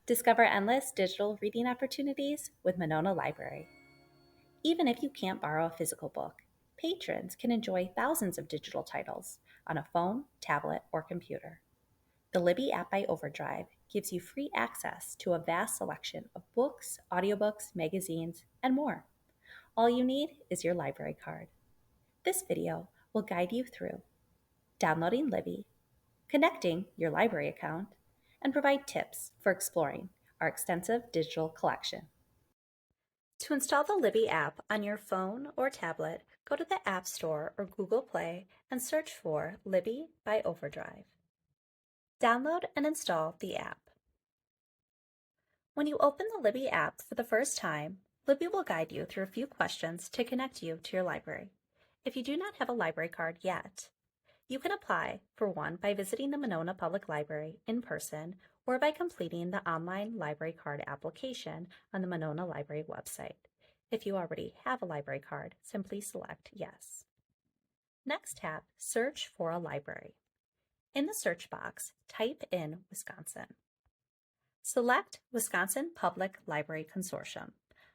Discover endless digital reading opportunities with Monona Library. Even if you can't borrow a physical book, patrons can enjoy thousands of digital titles on a phone, tablet, or computer. The Libby app by OverDrive gives you free access to a vast selection of books, audiobooks, magazines, and more. All you need is your library card. This video will guide you through downloading Libby, connecting your library account, and provide tips for exploring our extensive digital collection. To install the Libby app on your phone or tablet, go to the App Store or Google Play and search for Libby by OverDrive. Download and install the app. When you open the Libby app for the first time, Libby will guide you through a few questions to connect you to your library. If you do not have a library card yet, you can apply for one by visiting the Monona Public Library in person or by completing the online library card application on the Monona Library website. If you already have a library card, simply select Yes. Next, tap Search for a library. In the search box, type in Wisconsin. Select Wisconsin Public Library Consortium.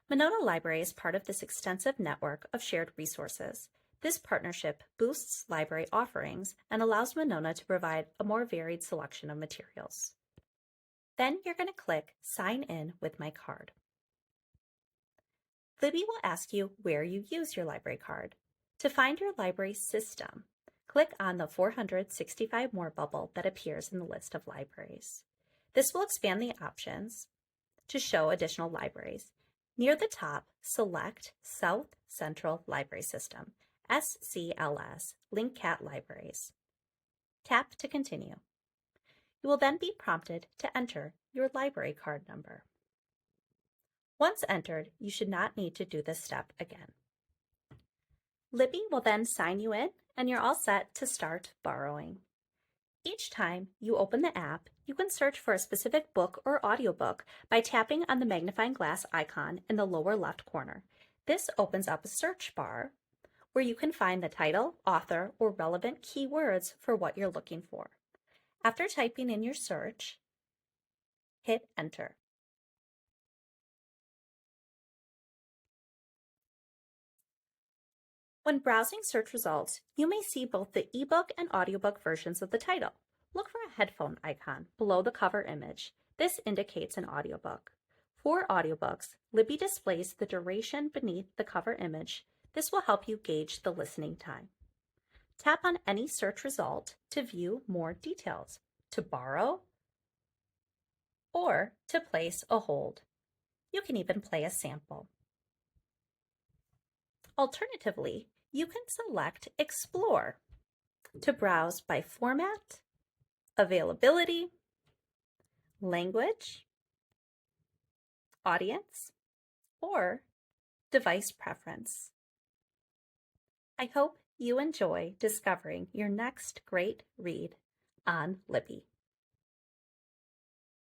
Monona Library is part of this extensive network of shared resources. This partnership boosts library offerings and allows Monona to provide a more varied selection of materials. Then you're going to click Sign in with my card. Libby will ask you where you use your library card. To find your library system, click on the 465 More bubble that appears in the list of libraries. This will expand the options to show additional libraries. Near the top, select South Central Library System, SCLS, LinkCat Libraries. Tap to continue. You will then be prompted to enter your library card number. Once entered, you should not need to do this step again. Libby will then sign you in and you're all set to start borrowing. Each time you open the app, you can search for a specific book or audiobook by tapping on the magnifying glass icon in the lower left corner. This opens up a search bar where you can find the title, author, or relevant keywords for what you're looking for. After typing in your search, hit enter. When browsing search results, you may see both the ebook and audiobook versions of the title. Look for a headphone icon below the cover image. This indicates an audiobook. For audiobooks, Libby displays the duration beneath the cover image. This will help you gauge the listening time. Tap on any search result to view more details, to borrow, or to place a hold. You can even play a sample. Alternatively, you can select Explore to browse by format, availability, language, audience, or device preference. I hope you enjoy discovering your next great read on Libby.